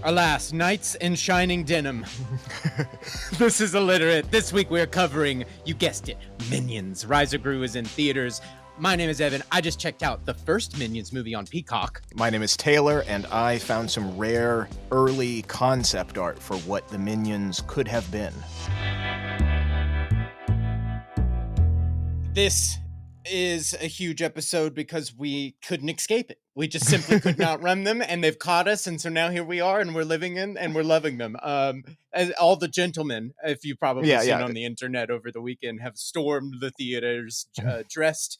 Alas, knights in shining denim. This is Illiterate. This week we're covering, you guessed it, Minions. Rise of Gru is in theaters. My name is Evan. I just checked out the first Minions movie on Peacock. My name is Taylor, and I found some rare early concept art for what the Minions could have been. This is a huge episode because we couldn't escape it. We just simply could not run them, and they've caught us, and so now here we are, and we're living in, and we're loving them. As all the gentlemen, if you've probably seen on the internet over the weekend, have stormed the theaters, dressed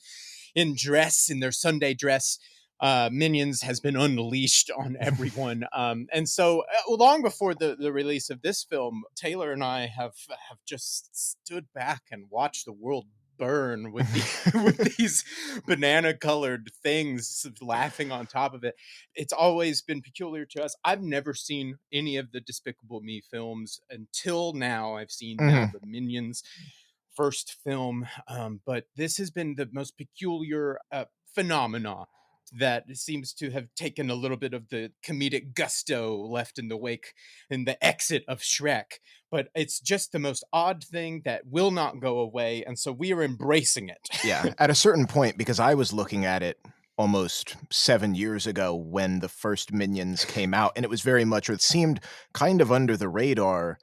in their Sunday dress. Minions has been unleashed on everyone. And so long before the release of this film, Taylor and I have just stood back and watched the world burn with these banana colored things laughing on top of it. It's always been peculiar to us. I've never seen any of the Despicable Me films until now. I've seen now the Minions first film, but this has been the most peculiar phenomena that seems to have taken a little bit of the comedic gusto left in the wake in the exit of Shrek. But it's just the most odd thing that will not go away, and so we are embracing it. Yeah, at a certain point, because I was looking at it almost 7 years ago when the first Minions came out, and it was very much, or it seemed kind of under the radar,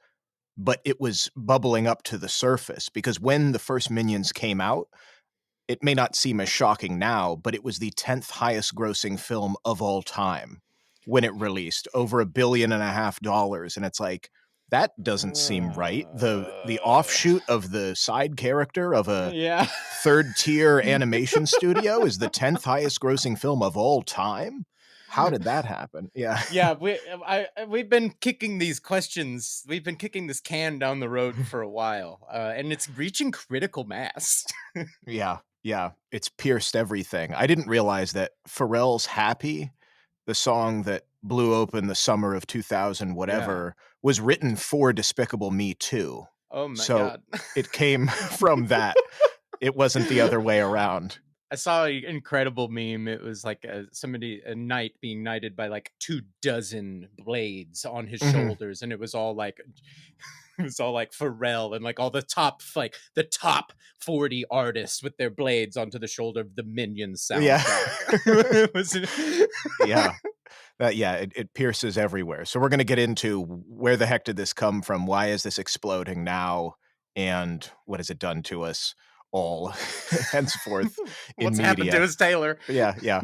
but it was bubbling up to the surface, because when the first Minions came out, it may not seem as shocking now, but it was the 10th highest grossing film of all time when it released, over $1.5 billion. And it's like, that doesn't seem right. The offshoot of the side character of a third tier animation studio is the 10th highest grossing film of all time. How did that happen? Yeah. We've been kicking these questions. We've been kicking this can down the road for a while, and it's reaching critical mass. Yeah, it's pierced everything. I didn't realize that Pharrell's Happy, the song that blew open the summer of 2000 whatever, was written for Despicable Me too. Oh my God. So it came from that. It wasn't the other way around. I saw an incredible meme. It was like a knight being knighted by like 24 blades on his shoulders, and it was all like Pharrell and like all the top 40 artists with their blades onto the shoulder of the Minions soundtrack. It pierces everywhere. So we're going to get into where the heck did this come from? Why is this exploding now? And what has it done to us all henceforth in What's media? happened to us, Taylor? Yeah.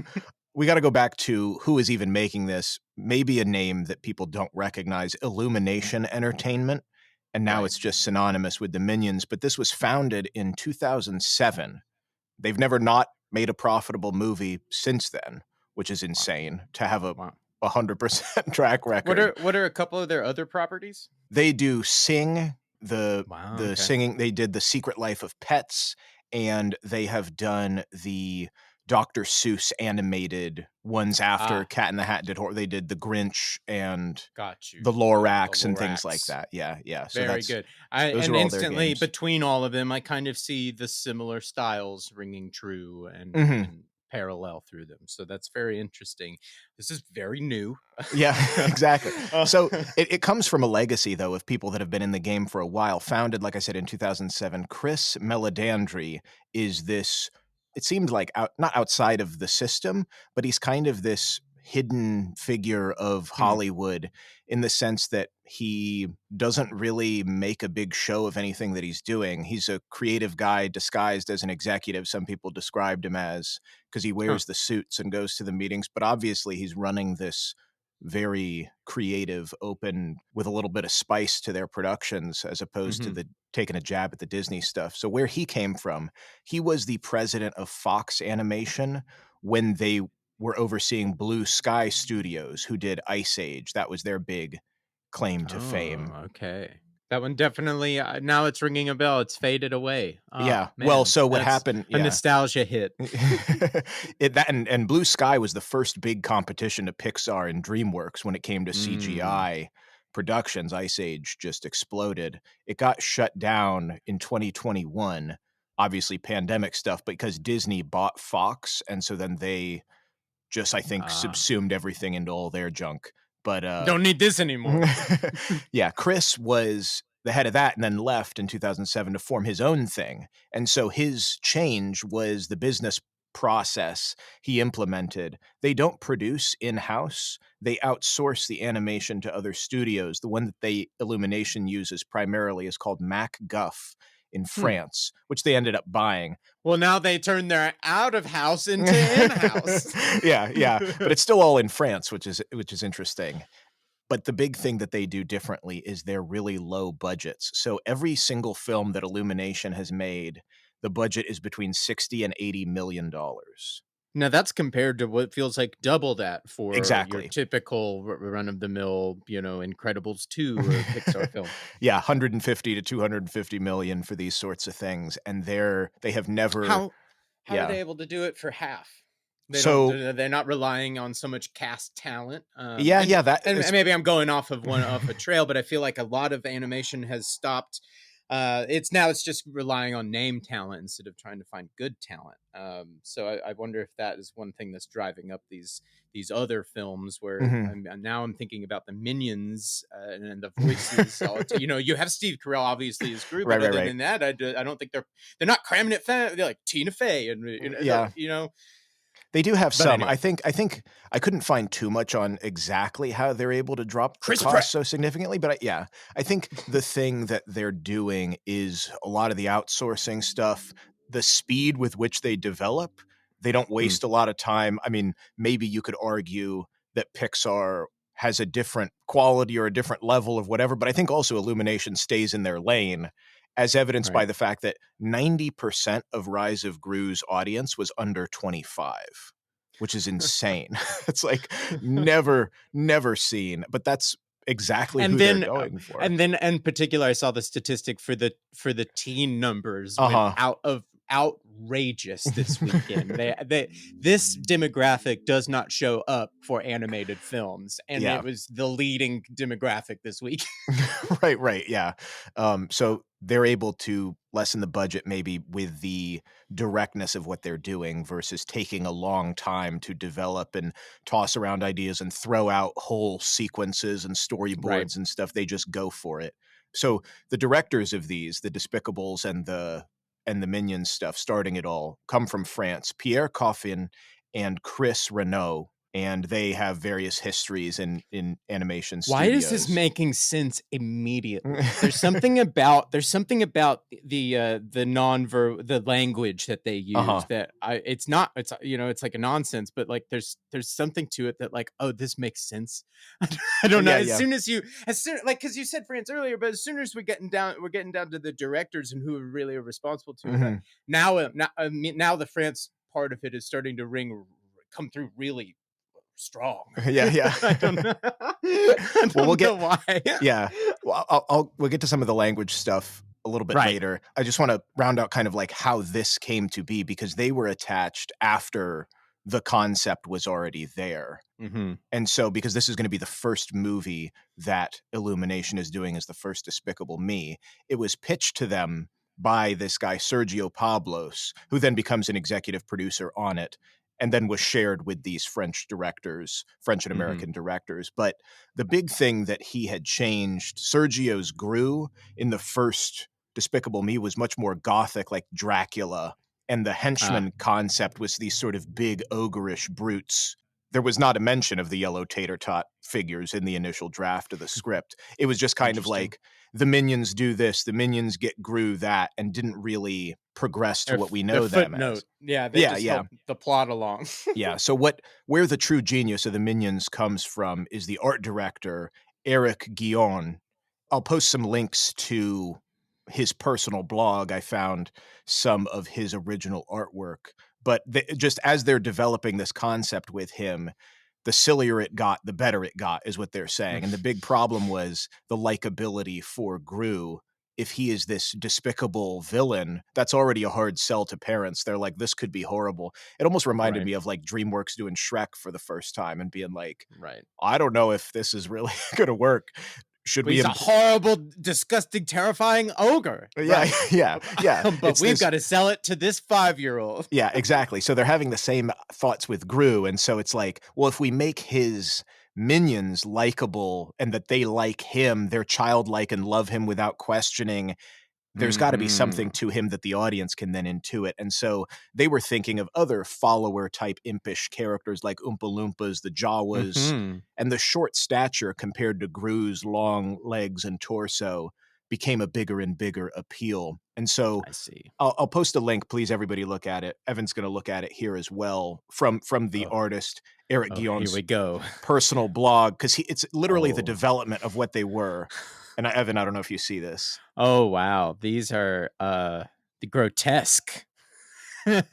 We got to go back to who is even making this. Maybe a name that people don't recognize, Illumination Entertainment. And now it's just synonymous with the Minions. But this was founded in 2007. They've never not made a profitable movie since then, which is insane to have a 100% track record. What are a couple of their other properties? They do Sing, singing. They did The Secret Life of Pets, and they have done the Dr. Seuss animated ones after Cat in the Hat did horror. They did The Grinch and the Lorax and things like that. Yeah. So very good. And instantly between all of them, I kind of see the similar styles ringing true and parallel through them. So that's very interesting. This is very new. Yeah, exactly. So it comes from a legacy, though, of people that have been in the game for a while. Founded, like I said, in 2007. Chris Meledandri is this... It seemed like not outside of the system, but he's kind of this hidden figure of Hollywood in the sense that he doesn't really make a big show of anything that he's doing. He's a creative guy disguised as an executive. Some people described him as, because he wears the suits and goes to the meetings, but obviously he's running this very creative, open, with a little bit of spice to their productions, as opposed to taking a jab at the Disney stuff. So where he came from, he was the president of Fox Animation when they were overseeing Blue Sky Studios, who did Ice Age. That was their big claim to fame. Okay. That one definitely, now it's ringing a bell. It's faded away. Man, well, so what happened? A nostalgia hit. And Blue Sky was the first big competition to Pixar and DreamWorks when it came to CGI productions. Ice Age just exploded. It got shut down in 2021, obviously pandemic stuff, because Disney bought Fox, and so then they just, I think, subsumed everything into all their junk. But Don't need this anymore. yeah, Chris was the head of that and then left in 2007 to form his own thing. And so his change was the business process he implemented. They don't produce in-house. They outsource the animation to other studios. The one that Illumination uses primarily is called MacGuff in France, which they ended up buying. Well, now they turn their out of house into in-house. Yeah, but it's still all in France, which is interesting. But the big thing that they do differently is they're really low budgets. So every single film that Illumination has made, the budget is between 60 and 80 million dollars. Now that's compared to what feels like double that for your Exactly. typical run-of-the-mill, Incredibles 2 or Pixar film. Yeah, 150 to 250 million for these sorts of things, and they have never. How Yeah. are they able to do it for half? They're not relying on so much cast talent. And maybe I'm going off a trail, but I feel like a lot of animation has stopped. It's just relying on name talent instead of trying to find good talent. So I wonder if that is one thing that's driving up these other films where I'm thinking about the Minions and the voices. You have Steve Carell obviously as Gru, but other than that, I don't think they're not cramming it. They're like Tina Fey and They do have some. Anyway. I think I couldn't find too much on exactly how they're able to drop the cost so significantly, but I think the thing that they're doing is a lot of the outsourcing stuff, the speed with which they develop. They don't waste a lot of time. I mean, maybe you could argue that Pixar has a different quality or a different level of whatever, but I think also Illumination stays in their lane, as evidenced by the fact that 90% of Rise of Gru's audience was under 25, which is insane. It's like never seen, but that's exactly who they're going for. And then in particular, I saw the statistic for the teen numbers went outrageous this weekend. This demographic does not show up for animated films, and it was the leading demographic this week. Right, yeah. So they're able to lessen the budget maybe with the directness of what they're doing versus taking a long time to develop and toss around ideas and throw out whole sequences and storyboards and stuff. They just go for it. So the directors of these, the Despicables and the Minions stuff, starting it all, come from France. Pierre Coffin and Chris Renaud, and they have various histories in animation studios. Why is this making sense immediately? There's something about the the language that they use that it's like a nonsense, but like there's something to it that like, oh, this makes sense. I don't know. Because you said France earlier, but as soon as we're getting down to the directors and who really are responsible to it, now the France part of it is starting to come through really strong. Yeah. I don't know. We'll know why. Yeah. Well, we'll get to some of the language stuff a little bit later. I just want to round out kind of like how this came to be, because they were attached after the concept was already there. And so, because this is going to be the first movie that Illumination is doing as the first Despicable Me, it was pitched to them by this guy, Sergio Pablos, who then becomes an executive producer on it, and then was shared with these French and American directors. But the big thing that he had changed, Sergio's Gru in the first Despicable Me was much more gothic, like Dracula, and the henchman concept was these sort of big ogreish brutes. There was not a mention of the yellow tater tot figures in the initial draft of the script. It was just kind of like, the Minions do this, the Minions get Gru that, and didn't really progress to what we know them as. Yeah, they just help the plot along. Yeah, so where the true genius of the Minions comes from is the art director, Eric Guillon. I'll post some links to his personal blog. I found some of his original artwork. But just as they're developing this concept with him, the sillier it got, the better it got, is what they're saying. And the big problem was the likability for Gru. If he is this despicable villain, that's already a hard sell to parents. They're like, this could be horrible. It almost reminded me of like DreamWorks doing Shrek for the first time and being like, I don't know if this is really going to work. He's a horrible, disgusting, terrifying ogre. Yeah. But we've got to sell it to this 5-year-old. Yeah, exactly. So they're having the same thoughts with Gru. And so it's like, well, if we make his minions likable and that they like him, they're childlike and love him without questioning, there's got to be something to him that the audience can then intuit. And so they were thinking of other follower type impish characters like Oompa Loompas, the Jawas, and the short stature compared to Gru's long legs and torso became a bigger and bigger appeal. And so I see. I'll post a link. Please, everybody look at it. Evan's going to look at it here as well from the artist Eric Here Guillon's we go. personal blog, because it's literally the Oh. development of what they were. And Evan, I don't know if you see this. Oh, wow. These are grotesque.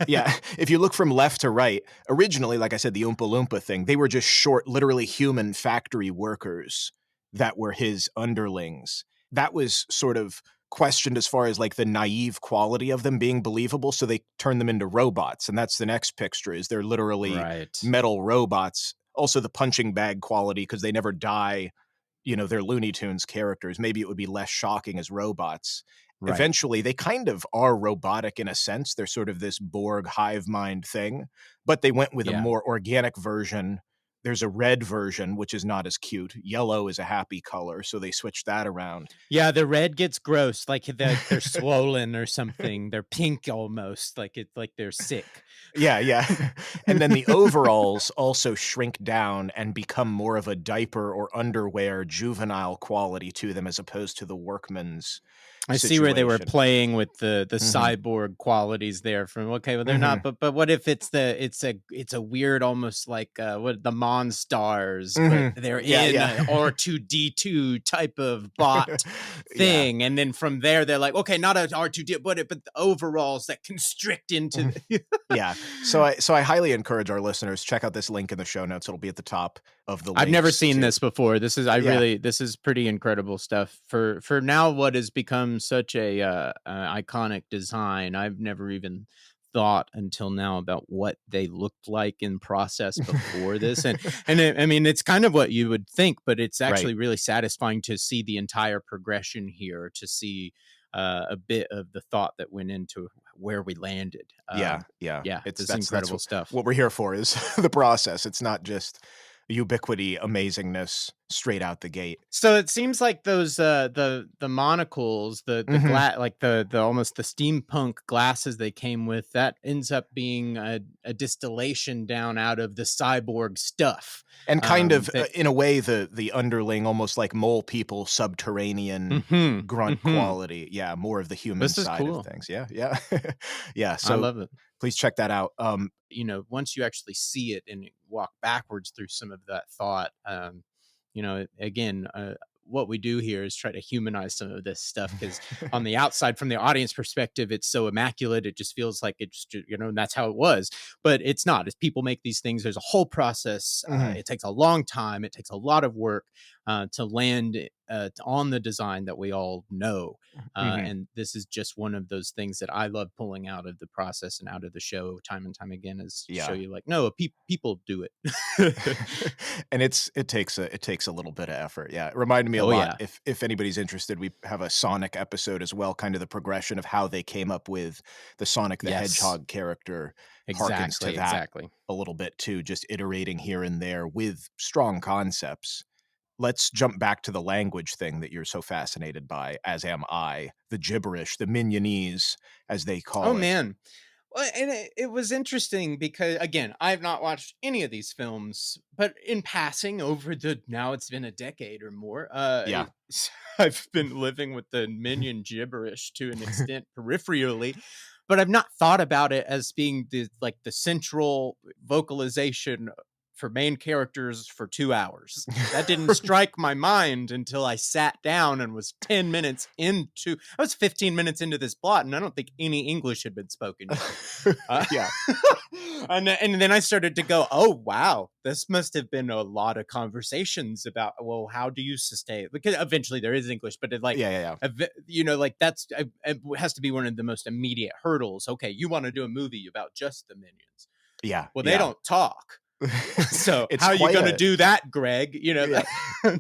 Yeah, if you look from left to right, originally, like I said, the Oompa Loompa thing, they were just short, literally human factory workers that were his underlings. That was sort of questioned as far as like the naive quality of them being believable, so they turned them into robots. And that's the next picture, is they're literally Right. metal robots. Also the punching bag quality, because they never die. You know, they're Looney Tunes characters. Maybe it would be less shocking as robots. Right. Eventually, they kind of are robotic in a sense. They're sort of this Borg hive mind thing, but they went with a more organic version. There's a red version, which is not as cute. Yellow is a happy color, so they switched that around. Yeah, the red gets gross, like they're swollen or something. They're pink almost, like they're sick. Yeah. And then the overalls also shrink down and become more of a diaper or underwear juvenile quality to them, as opposed to the workman's I see where they were situation. playing with the cyborg qualities there. From okay, well they're not, but what if it's a weird, almost like what the Monstars, but they're in a R2D2 type of bot thing, and then from there they're like, okay, not a R2D, but the overalls that constrict into. Yeah. So I highly encourage our listeners, check out this link in the show notes. It'll be at the top of the. I've never seen this before. This is this is pretty incredible stuff for now. What has become such a iconic design, I've never even thought until now about what they looked like in process before this, and I mean, it's kind of what you would think, but it's actually really satisfying to see the entire progression here, to see a bit of the thought that went into where we landed. Yeah. It's incredible stuff. What we're here for is the process. It's not just ubiquity, amazingness straight out the gate. So it seems like those the monocles, the like the almost the steampunk glasses they came with, that ends up being a distillation down out of the cyborg stuff, and kind of in a way the underling, almost like mole people, subterranean grunt quality. Yeah, more of the human side of things. Yeah. Yeah. So I love it. Please check that out. You know, once you actually see it and walk backwards through some of that thought, you know, again, what we do here is try to humanize some of this stuff, because on the outside, from the audience perspective, it's so immaculate. It just feels like it's, you know, and that's how it was, but it's not. As people make these things, there's a whole process. It takes a long time. It takes a lot of work to land on the design that we all know. And this is just one of those things that I love pulling out of the process and out of the show time and time again, is to show you like, no, people do it. And it takes a little bit of effort. Yeah. It reminded me a lot. Yeah. If anybody's interested, we have a Sonic episode as well, kind of the progression of how they came up with the Sonic the Hedgehog character. Harkens to that a little bit too, just iterating here and there with strong concepts. Let's jump back to the language thing that you're so fascinated by, as am I. The gibberish, the minionese, as they call it. Oh, man. Well, and it was interesting because, again, I've not watched any of these films, but in passing over now it's been a decade or more. I've been living with the minion gibberish to an extent peripherally, but I've not thought about it as being the central vocalization for main characters for 2 hours. That didn't strike my mind until I sat down and was 10 minutes into, I was 15 minutes into this plot, and I don't think any English had been spoken yet. And then I started to go, oh, wow, this must have been a lot of conversations about, well, how do you sustain it? Because eventually there is English, but you know, like it has to be one of the most immediate hurdles. Okay, you want to do a movie about just the minions. Yeah. Well, they don't talk. So it's how are you going to do that, Greg? You know,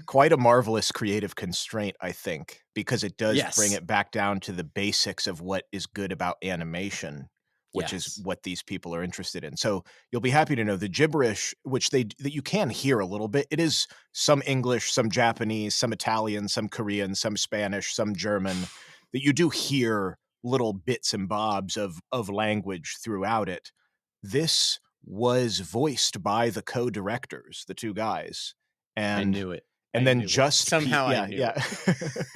quite a marvelous creative constraint, I think, because it does bring it back down to the basics of what is good about animation. which is Yes. what these people are interested in. So you'll be happy to know the gibberish, which that you can hear a little bit. It is some English, some Japanese, some Italian, some Korean, some Spanish, some German, that you do hear little bits and bobs of language throughout it. This was voiced by the co-directors, the two guys, I and knew it. and I then knew it. just Somehow I yeah, knew yeah. it.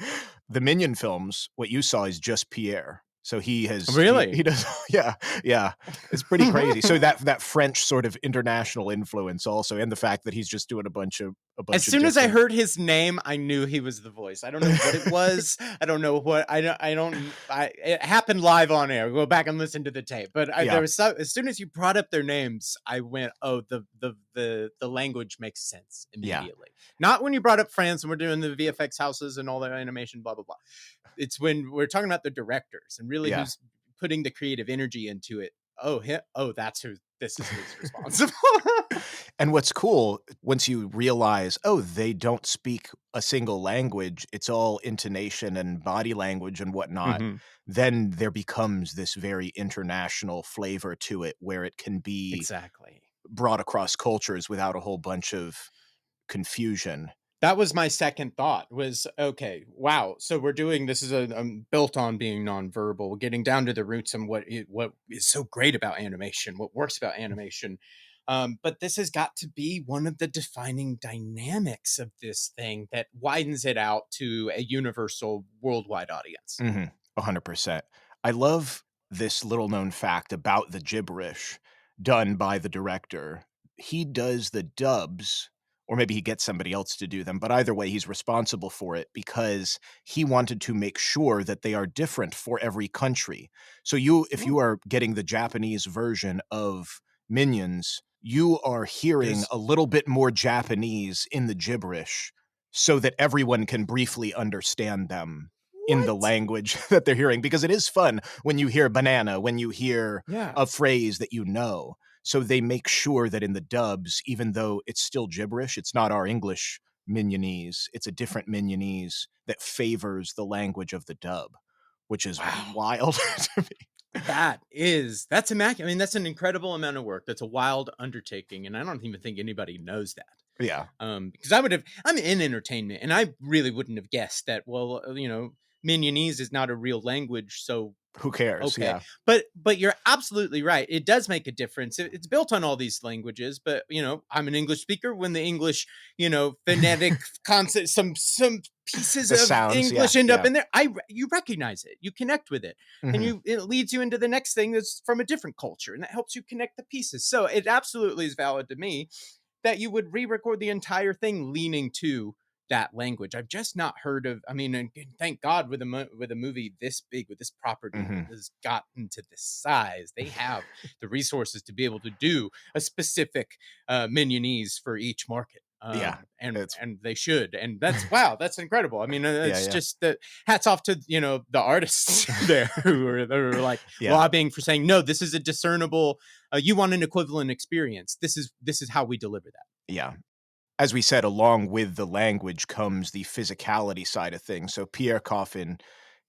The Minion films, what you saw is just Pierre. So he Really? does yeah, yeah. It's pretty crazy. So that French sort of international influence also, and the fact that he's just doing a As bunch of soon as I different heard his name, I knew he was the voice. I don't know what it was. I don't know what it happened live on air. Go back and listen to the tape. But Yeah, there was as soon as you brought up their names, I went, "Oh, the language makes sense yeah. immediately." Not when you brought up France and we're doing the VFX houses and all the animation, blah blah blah. It's when we're talking about the directors and really Yeah. who's putting the creative energy into it. Oh, that's who. This is who's responsible. And what's cool, once you realize, oh, they don't speak a single language, it's all intonation and body language and whatnot, Mhm. then there becomes this very international flavor to it where it can be Exactly. brought across cultures without a whole bunch of confusion. That was my second thought was, okay, wow. So we're doing this is built on being nonverbal, getting down to the roots and what is so great about animation, what works about animation. But this has got to be one of the defining dynamics of this thing that widens it out to a universal worldwide audience. Mhm. 100%. I love this little known fact about the gibberish done by the director. He does the dubs, or maybe he gets somebody else to do them, but either way, he's responsible for it because he wanted to make sure that they are different for every country. So if you Oh, are getting the Japanese version of Minions, you are hearing there's a little bit more Japanese in the gibberish so that everyone can briefly understand them in the what? language that they're hearing, because it is fun when you hear banana, when you hear Yeah. a phrase that you know. So they make sure that in the dubs, even though it's still gibberish, it's not our English Minionese, it's a different Minionese that favors the language of the dub, which is Wow. wild to me. That's immaculate. I mean, that's an incredible amount of work. That's a wild undertaking, and I don't even think anybody knows that. Yeah, Because I'm in entertainment, and I really wouldn't have guessed that. Well, Minionese is not a real language, so who cares? okay. Yeah. But you're absolutely right. It does make a difference. It's built on all these languages, but I'm an English speaker. When the English, phonetic concept, some pieces The of sounds, yeah, English end up yeah. in there, you recognize it, you connect with it, and Mhm. it leads you into the next thing that's from a different culture, and that helps you connect the pieces. So it absolutely is valid to me that you would re-record the entire thing leaning to that language. I've just not heard of. I mean, and thank God with with a movie this big, with this property that Mhm. has gotten to this size, they have the resources to be able to do a specific Minionese for each market. Yeah. And It's they should, and that's wow, that's incredible. I mean, yeah, it's yeah. just that hats off to the artists there who are like Yeah. lobbying for saying no, this is a discernible. You want an equivalent experience. This is how we deliver that. Yeah. As we said, along with the language comes the physicality side of things. So Pierre Coffin,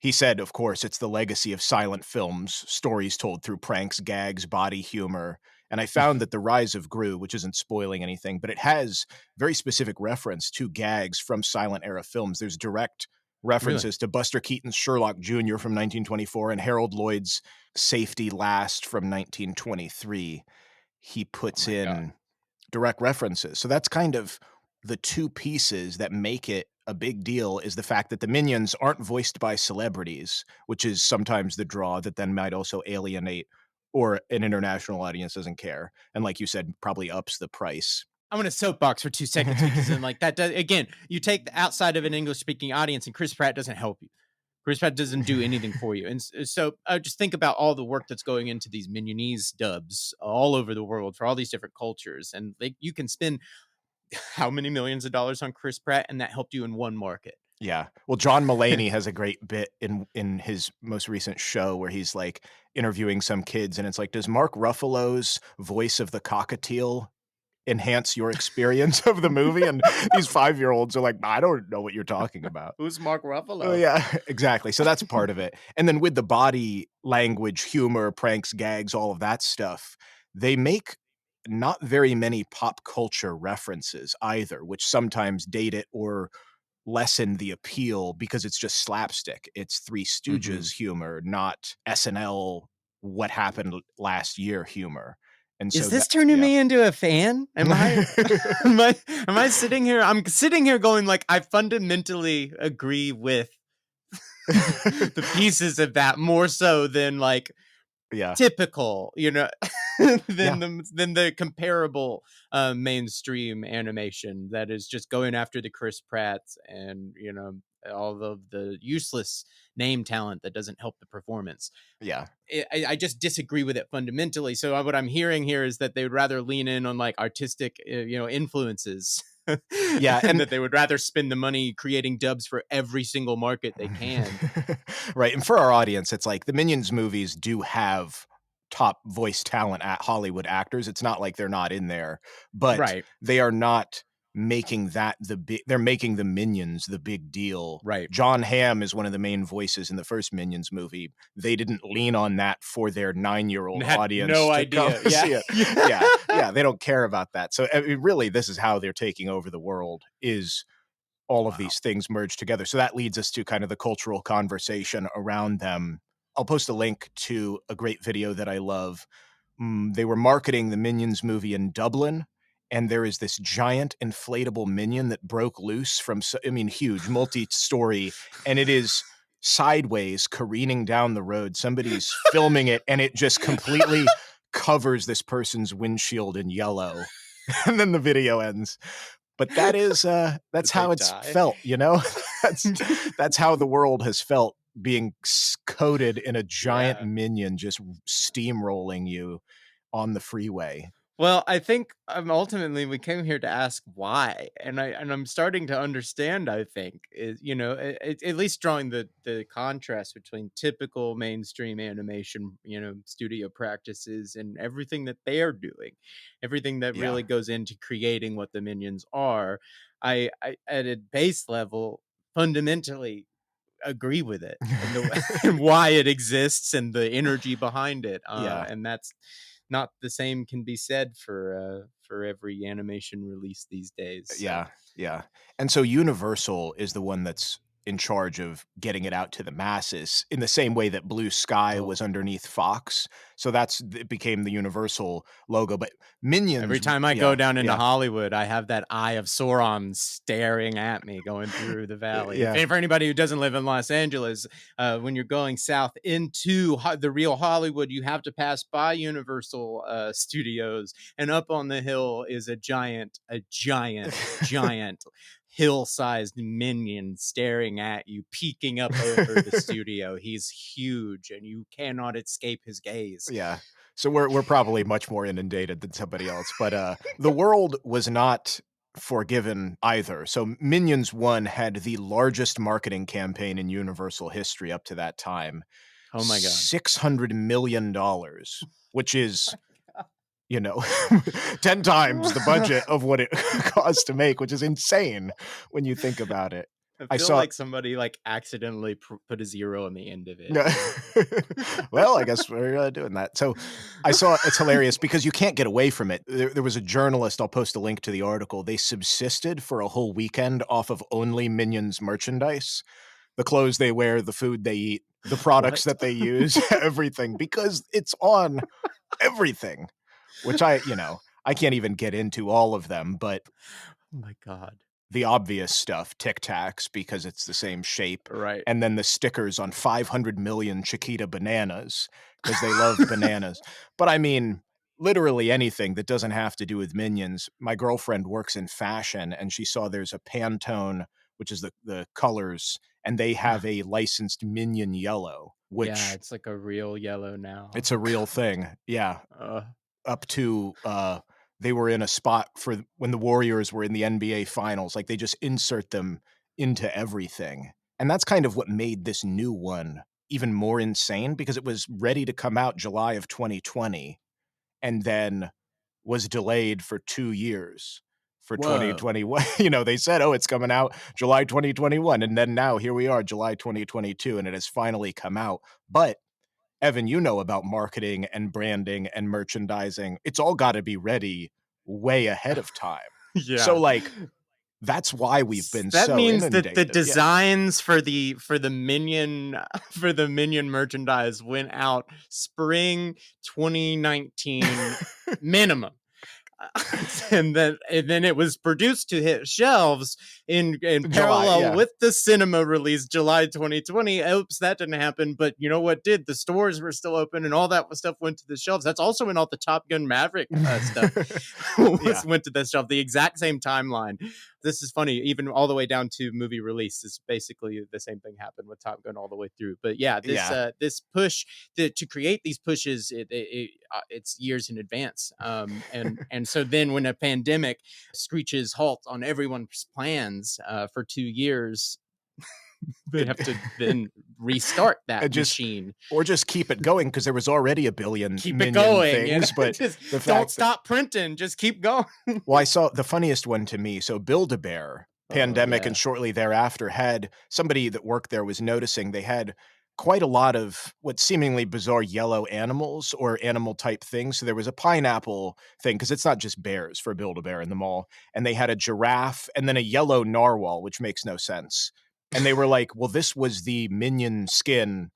he said, of course, it's the legacy of silent films, stories told through pranks, gags, body humor. And I found that The Rise of Gru, which isn't spoiling anything, but it has very specific reference to gags from silent era films. There's direct Really? references to Buster Keaton's Sherlock Jr. from 1924 and Harold Lloyd's Safety Last from 1923. He Oh puts my god. in direct references. So that's kind of the two pieces that make it a big deal, is the fact that the minions aren't voiced by celebrities, which is sometimes the draw that then might also alienate, or an international audience doesn't care. And like you said, probably ups the price. I'm gonna soapbox for 2 seconds because then like that does again, you take the outside of an English speaking audience and Chris Pratt doesn't help you. Chris Pratt doesn't do anything for you. And so just think about all the work that's going into these Minionese dubs all over the world for all these different cultures. And like you can spend how many millions of dollars on Chris Pratt and that helped you in one market. Yeah. Well, John Mulaney has a great bit in his most recent show where he's like interviewing some kids, and it's like, does Mark Ruffalo's voice of the cockatiel enhance your experience of the movie, and these 5-year-olds are like, "I don't know what you're talking about." Who's Mark Oh, Ruffalo? yeah, exactly, so that's part of it, and then with the body language, humor, pranks, gags, all of that stuff, they make not very many pop culture references either, which sometimes date it or lessen the appeal because it's just slapstick. It's Three Mhm. Stooges humor, not SNL what happened last year humor, and Is so this that turning yeah. me into a fan? Am I am I sitting here I'm sitting here going like, I fundamentally agree with the pieces of that more so than, like, Yeah, typical, yeah, than the comparable, mainstream animation that is just going after the Chris Pratts and, all of the useless name talent that doesn't help the performance. yeah. I just disagree with it fundamentally. So what I'm hearing here is that they would rather lean in on like artistic, influences, Yeah, and and that they would rather spend the money creating dubs for every single market they can. right, and for our audience, it's like the Minions movies do have top voice talent at Hollywood actors. It's not like they're not in there, but Right, they are not making that they're making the Minions the big deal. right. John Hamm is one of the main voices in the first Minions movie. They didn't lean on that for their 9-year-old Had audience no to come idea. Yeah, see it. yeah. Yeah, yeah, they don't care about that. So, I mean, really, this is how they're taking over the world, is all of Wow. these things merged together. So that leads us to kind of the cultural conversation around them. I'll post a link to a great video that I love. They were marketing the Minions movie in Dublin, and there is this giant inflatable minion that broke loose from, I mean, huge, multi-story, and it is sideways careening down the road. Somebody's filming it, and it just completely covers this person's windshield in yellow. And then the video ends. But that's Did they how it's die? felt, you know? That's that's how the world has felt being coated in a giant Yeah. minion just steamrolling you on the freeway. Well, I think, ultimately we came here to ask why, and I'm starting to understand. I think is at least drawing the contrast between typical mainstream animation, studio practices and everything that they're doing, everything that Yeah. really goes into creating what the minions are. I at a base level fundamentally agree with it and the and why it exists and the energy behind it. Yeah. And that's not the same can be said for every animation release these days. So Yeah, yeah. And so Universal is the one that's in charge of getting it out to the masses in the same way that Blue Sky was oh, underneath Fox. So it became the Universal logo. But every Minions, time I go yeah, down into yeah, Hollywood, I have that eye of Sauron staring at me going through the valley. yeah. For anybody who doesn't live in Los Angeles, when you're going south into the real Hollywood, you have to pass by Universal Studios, and up on the hill is a giant hill-sized minion staring at you, peeking up over the studio. He's huge, and you cannot escape his gaze. Yeah. So we're probably much more inundated than somebody else, but, the world was not forgiven either. So Minions 1 had the largest marketing campaign in Universal history up to that time, Oh my god. $600,000,000, which is, you know, 10 times the budget of what it cost to make, which is insane when you think about it. I I feel saw like somebody, like, accidentally put a 0 on the end of it, Yeah. Well, I guess we're, doing that. So, I saw it's hilarious because you can't get away from it. There was a journalist, I'll post a link to the article, they subsisted for a whole weekend off of only Minions merchandise. The clothes they wear, the food they eat, the products What? that they use, everything, because it's on everything, which I can't even get into all of them, but Oh my god. the obvious stuff, Tic Tacs, because it's the same shape, Right. and then the stickers on 500,000,000 Chiquita bananas because they love bananas. But I mean, literally anything that doesn't have to do with Minions. My girlfriend works in fashion, and she saw there's a Pantone, which is the colors, and they have a licensed Minion yellow, Yeah, which it's like a real yellow now. it's a real thing. Yeah, Uh, up to, they were in a spot for when the Warriors were in the NBA finals, like, they just insert them into everything, and that's kind of what made this new one even more insane because it was ready to come out July of 2020, and then was delayed for 2 years for Whoa. 2021. They said, "Oh, it's coming out July 2021," and then now here we are, July 2022, and it has finally come out. But Evan, you know about marketing and branding and merchandising. It's all gotta be ready way ahead of time. So, Yeah. like, that's why we've been That so means that the inundated. Yeah. designs for the minion for the minion merchandise went out spring 2019 minimum. And then it was produced to hit shelves in July, parallel yeah. with the cinema release July 2020. Oops, that didn't happen. But you know what did? The stores were still open, and all that stuff went to the shelves. That's also when all the Top Gun Maverick stuff Yeah. went to the shelf. The exact same timeline. This is funny, even all the way down to movie release. Is basically the same thing happened with Top Gun all the way through. But yeah, Yeah. this push to create these pushes, it's years in advance. And so then when a pandemic screeches halt on everyone's plans for 2 years, they have to then restart And that just machine. or just keep it going because there was already a billion Keep it minion going, things, but just the don't fact that stop printing. Just keep going. well, I saw the funniest one to me, so Build-A-Bear, Oh pandemic, and yeah. shortly thereafter had somebody that worked there was noticing they had quite a lot of what seemingly bizarre yellow animals or animal type things. So there was a pineapple thing, because it's not just bears for Build-A-Bear in the mall, and they had a giraffe and then a yellow narwhal, which makes no sense. And they were like, "Well, this was the minion skin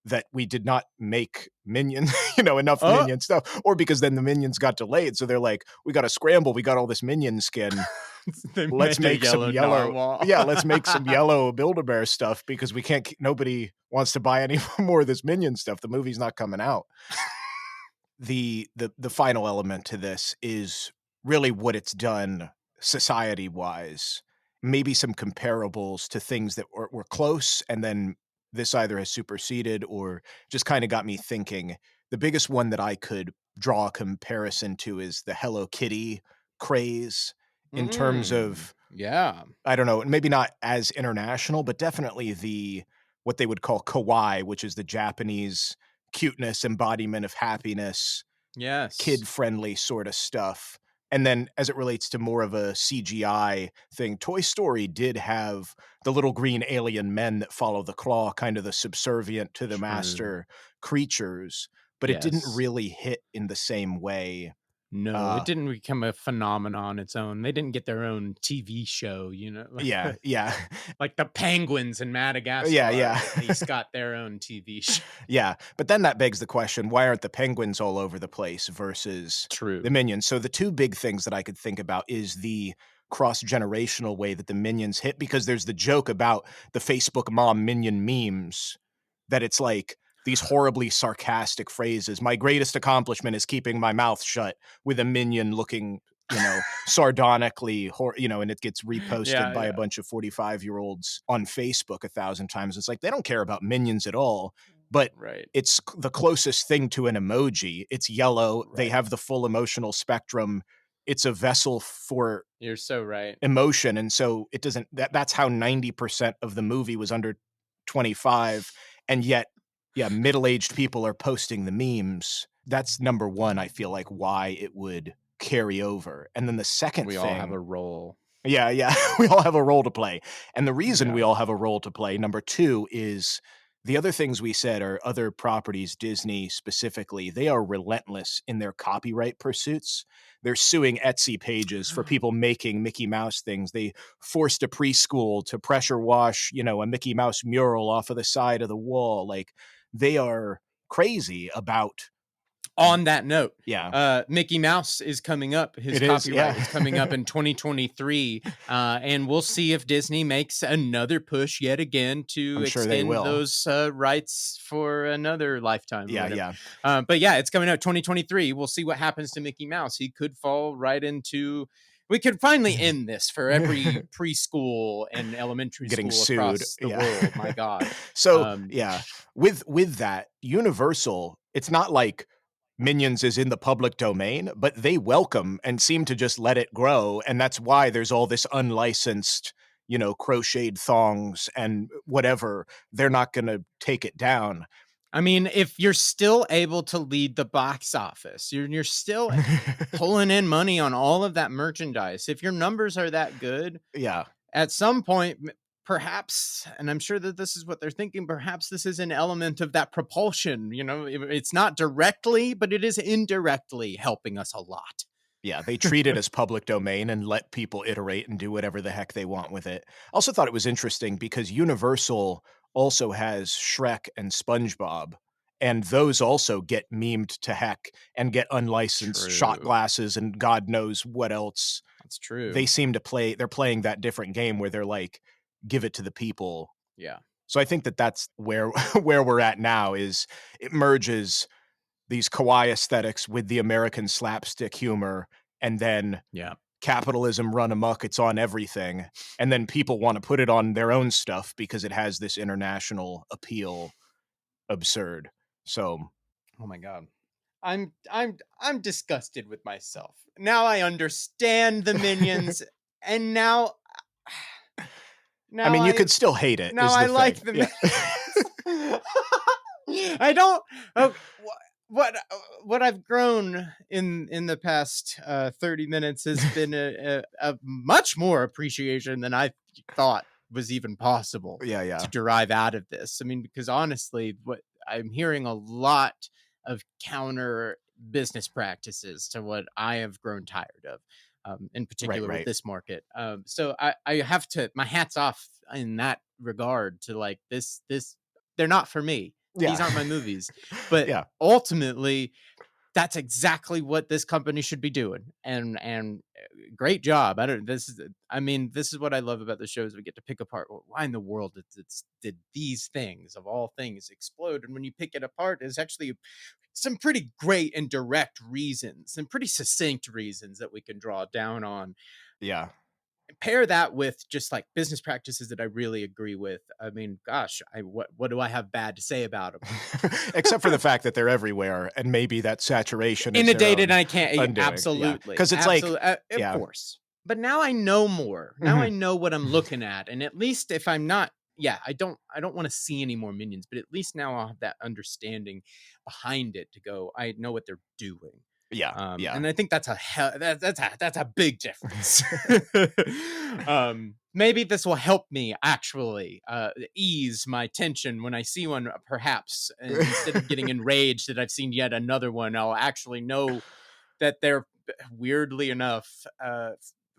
that we did not make minion, enough Oh, minion stuff," or because then the minions got delayed. So they're like, "We got to scramble. We got all this minion skin. they Let's made a make some yellow yellow." narwhal. Yeah, let's make some yellow Build-A-Bear stuff because we can't. Nobody wants to buy any more of this minion stuff. The movie's not coming out. The final element to this is really what it's done society wise. Maybe some comparables to things that were close, and then this either has superseded or just kind of got me thinking. The biggest one that I could draw a comparison to is the Hello Kitty craze in terms of, Yeah. I don't know, maybe not as international, but definitely the what they would call kawaii, which is the Japanese cuteness embodiment of happiness, Yes. kid-friendly sorta stuff. And then as it relates to more of a CGI thing, Toy Story did have the little green alien men that follow the claw, kind of the subservient to the True. master creatures, but it didn't Yes. really hit in the same way. No, it Uh, didn't become a phenomenon on its own. They didn't get their own TV show, yeah, yeah. like the penguins in Yeah, Madagascar yeah. at least got their own TV show. Yeah, but then that begs the question, why aren't the penguins all over the place versus the True. minions? So the 2 big things that I could think about is the cross-generational way that the minions hit, because there's the joke about the Facebook mom minion memes that it's like these horribly sarcastic phrases. "My greatest accomplishment is keeping my mouth shut," with a minion looking, sardonically, and it gets reposted Yeah, by a yeah. bunch of 45-year-olds on Facebook 1,000 times. It's like they don't care about minions at all, but Right. it's the closest thing to an emoji. It's yellow. They Right. have the full emotional spectrum. It's a vessel for You're so right. emotion, and so it doesn't that's how 90% of the movie was under 25, and yet, yeah, middle-aged people are posting the memes. That's number 1, I feel like, why it would carry over. And then the second We all have thing, a role. yeah, yeah. We all have a role to play. And the reason Yeah. we all have a role to play, number 2, is the other things we said are other properties, Disney specifically, they are relentless in their copyright pursuits. They're suing Etsy pages for people making Mickey Mouse things. They forced a preschool to pressure wash, a Mickey Mouse mural off of the side of the wall. Like, they are crazy about, On that note, yeah, Mickey Mouse is coming up. His it is, copyright is coming yeah. up in 2023, and we'll see if Disney makes another push yet again to I'm sure they extend will. those rights for another lifetime or Yeah, whatever. yeah. But yeah, it's coming out 2023. We'll see what happens to Mickey Mouse. He could fall right into. We could finally end this for every preschool and elementary Getting school sued. across the Yeah. world. My God. So, Um, yeah, with that, Universal, it's not like Minions is in the public domain, but they welcome and seem to just let it grow, and that's why there's all this unlicensed, crocheted thongs and whatever. They're not gonna take it down. I mean, if you're still able to lead the box office, you're still pulling in money on all of that merchandise. If your numbers are that good, Yeah. at some point, perhaps, and I'm sure that this is what they're thinking, perhaps this is an element of that propulsion. You know, it's not directly, but it is indirectly helping us a lot. Yeah, they treat it as public domain and let people iterate and do whatever the heck they want with it. Also thought it was interesting because Universal also has Shrek and SpongeBob, and those also get memed to heck and get unlicensed shot True. glasses and God knows what else. That's true. They seem to they're playing that different game where they're like, give it to the people. Yeah. So I think that that's where where we're at now is it merges these kawaii aesthetics with the American slapstick humor, and then Yeah. capitalism run amok. It's on everything. And then people want to put it on their own stuff because it has this international appeal. Absurd. So, Oh my God. I'm disgusted with myself. Now I understand the minions, and now I mean, you could still hate it. now Is the I thing. like the Yeah. I don't. Oh, what I've grown in the past 30 minutes has been a much more appreciation than I thought was even possible Yeah, to yeah. derive out of this. I mean, because honestly, what I'm hearing a lot of counter business practices to what I have grown tired of. In particular with right. this market. So I have to, my hat's off in that regard to like this, they're not for me. Yeah. These aren't my movies. But Yeah. ultimately, that's exactly what this company should be doing. And great job. This is what I love about the shows. We get to pick apart, well, why in the world did these things of all things explode? And when you pick it apart, it's actually some pretty great and direct reasons and pretty succinct reasons that we can draw down on. Yeah. Pair that with just like business practices that I really agree with. I mean, gosh, what do I have bad to say about them? Except for the fact that they're everywhere, and maybe that saturation is Inundated, their and I can't undoing. absolutely because it's absolutely, like, of course. But now I know more. Now I know what I'm looking at, and at least if I'm not, I don't want to see any more minions. But at least now I'll have that understanding behind it to go. I know what they're doing. yeah. And I think that's a big difference. Maybe this will help me actually ease my tension when I see one, perhaps, and instead of getting enraged that I've seen yet another one, I'll actually know that they're weirdly enough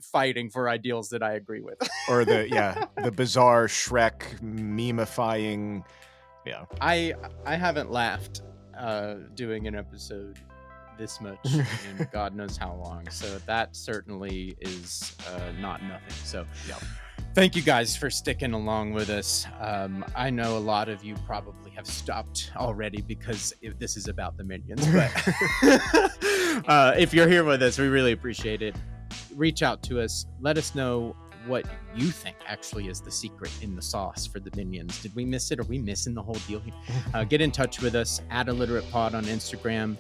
fighting for ideals that I agree with. Or the bizarre Shrek memifying. Yeah. I haven't laughed doing an episode this much in God knows how long, so that certainly is not nothing. So thank you guys for sticking along with us. I know a lot of you probably have stopped already because this is about the minions, but if you're here with us, we really appreciate it. Reach out to us, let us know what you think actually is the secret in the sauce for the minions. Did we miss it? Are we missing the whole deal here? Get in touch with us at IlliteratePod on Instagram,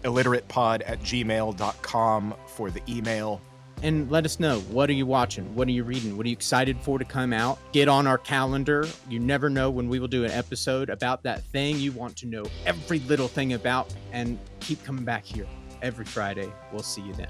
illiteratepod@gmail.com for the email. and let us know, what are you watching? What are you reading? What are you excited for to come out? Get on our calendar. You never know when we will do an episode about that thing you want to know every little thing about, and keep coming back here every Friday. We'll see you then.